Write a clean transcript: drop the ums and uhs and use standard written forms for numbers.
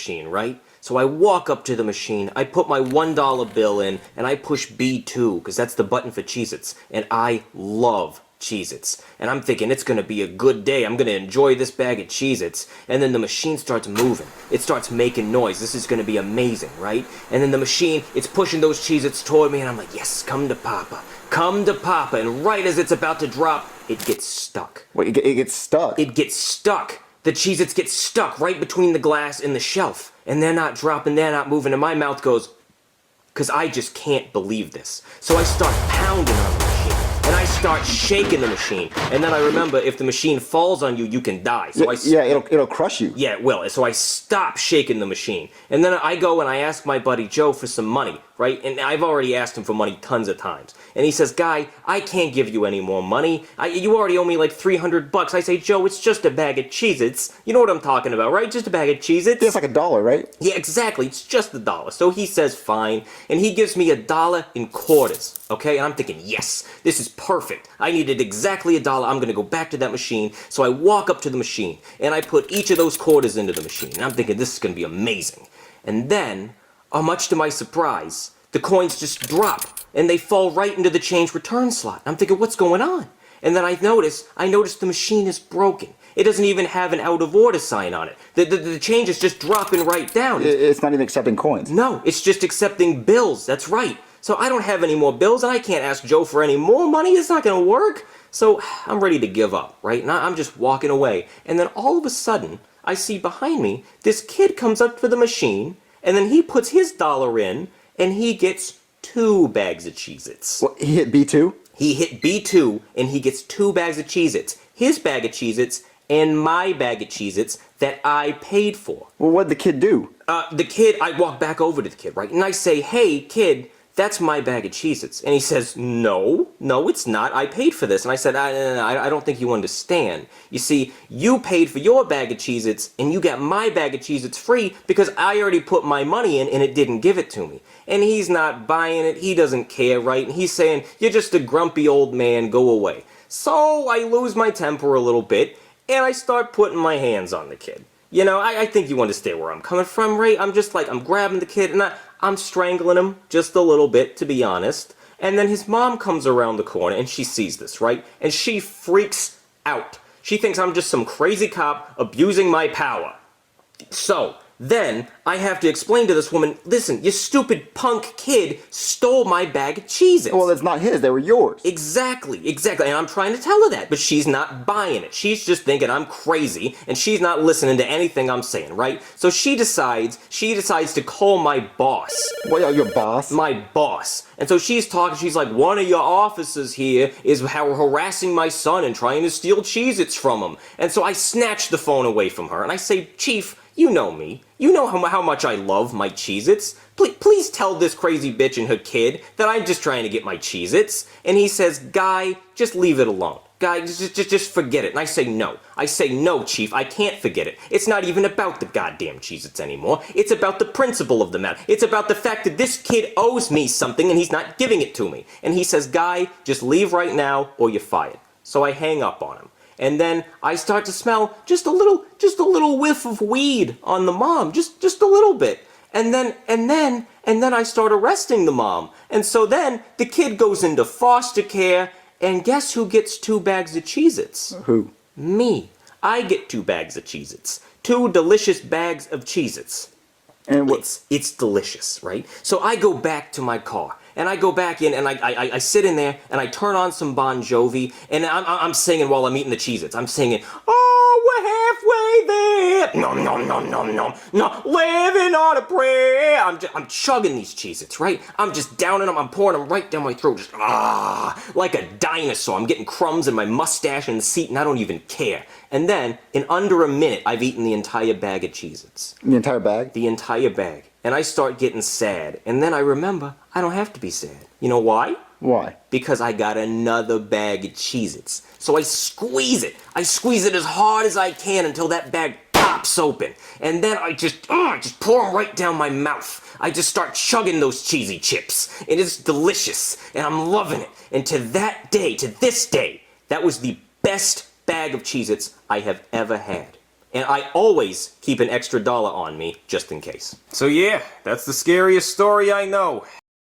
machine, right? So I walk up to the machine, I put my $1 bill in, and I push B2, because that's the button for Cheez-Its. And I love Cheez-Its. And I'm thinking it's going to be a good day. I'm going to enjoy this bag of Cheez-Its. And then the machine starts moving. It starts making noise. This is going to be amazing, right? And then the machine, it's pushing those Cheez-Its toward me, and I'm like, yes, come to Papa. Come to Papa. And right as it's about to drop, it gets stuck. Wait, it gets stuck? It gets stuck. The Cheez-Its get stuck right between the glass and the shelf. And they're not dropping, they're not moving, and my mouth goes, because I just can't believe this. So I start pounding on the machine, and I start shaking the machine. And then I remember, if the machine falls on you, you can die. So it'll crush you. Yeah, it will. So I stop shaking the machine. And then I go and I ask my buddy Joe for some money, right? And I've already asked him for money tons of times. And he says, Guy, I can't give you any more money. You already owe me like $300. I say, Joe, it's just a bag of Cheez-Its. You know what I'm talking about, right? Just a bag of Cheez-Its. It's like $1, right? Yeah, exactly. It's just $1. So he says, fine. And he gives me $1 in quarters, okay? And I'm thinking, yes, this is perfect. I needed exactly $1. I'm going to go back to that machine. So I walk up to the machine, and I put each of those quarters into the machine. And I'm thinking, this is going to be amazing. And then, much to my surprise, the coins just drop, and they fall right into the change return slot. I'm thinking, what's going on? And then I notice the machine is broken. It doesn't even have an out of order sign on it. The change is just dropping right down. It's not even accepting coins. No, it's just accepting bills. That's right. So I don't have any more bills, and I can't ask Joe for any more money. It's not going to work. So I'm ready to give up, right? And I'm just walking away. And then all of a sudden, I see behind me, this kid comes up to the machine, and then he puts his dollar in, and he gets 2 bags of Cheez-Its. What, he hit B2? He hit B2, and he gets 2 bags of Cheez-Its. His bag of Cheez-Its and my bag of Cheez-Its that I paid for. Well, what'd the kid do? I walk back over to the kid, right? And I say, hey, kid, that's my bag of Cheez-Its. And he says, no, it's not. I paid for this. And I said, I don't think you understand. You see, you paid for your bag of Cheez-Its, and you got my bag of Cheez-Its free because I already put my money in and it didn't give it to me. And he's not buying it. He doesn't care, right? And he's saying, you're just a grumpy old man. Go away. So I lose my temper a little bit, and I start putting my hands on the kid. You know, I think you understand where I'm coming from, right? I'm just like, I'm grabbing the kid, and I'm strangling him just a little bit, to be honest. And then his mom comes around the corner, and she sees this, right? And she freaks out. She thinks I'm just some crazy cop abusing my power. So then I have to explain to this woman, listen, you stupid punk kid stole my bag of Cheez-Its. Well, it's not his, they were yours. Exactly. And I'm trying to tell her that, but she's not buying it. She's just thinking I'm crazy, and she's not listening to anything I'm saying, right? So she decides to call my boss. What, your boss? My boss. And so she's talking, she's like, one of your officers here is harassing my son and trying to steal Cheez-Its from him. And so I snatch the phone away from her, and I say, Chief, you know me. You know how much I love my Cheez-Its. Please tell this crazy bitch and her kid that I'm just trying to get my Cheez-Its. And he says, Guy, just leave it alone. Guy, just forget it. And I say, no. I say, no, Chief, I can't forget it. It's not even about the goddamn Cheez-Its anymore. It's about the principle of the matter. It's about the fact that this kid owes me something and he's not giving it to me. And he says, Guy, just leave right now or you're fired. So I hang up on him. And then I start to smell just a little whiff of weed on the mom, just a little bit. And then I start arresting the mom. And so then the kid goes into foster care, and guess who gets 2 bags of Cheez-Its? Who? Me. I get 2 bags of Cheez-Its. 2 delicious bags of Cheez-Its. And what? It's delicious, right? So I go back to my car. And I go back in, and I sit in there, and I turn on some Bon Jovi, and I'm singing while I'm eating the Cheez-Its. I'm singing, oh, we're halfway there, nom, nom, nom, nom, nom, nom, living on a prayer. I'm chugging these Cheez-Its, right? I'm just downing them, I'm pouring them right down my throat, just, like a dinosaur. I'm getting crumbs in my mustache and the seat, and I don't even care. And then, in under a minute, I've eaten the entire bag of Cheez-Its. The entire bag? The entire bag. And I start getting sad. And then I remember, I don't have to be sad. You know why? Why? Because I got another bag of Cheez-Its. So I squeeze it. I squeeze it as hard as I can until that bag pops open. And then I just pour them right down my mouth. I just start chugging those cheesy chips. It is delicious. And I'm loving it. And to this day, that was the best bag of Cheez-Its I have ever had. and I always keep an extra $1 on me, just in case. So yeah, that's the scariest story I know.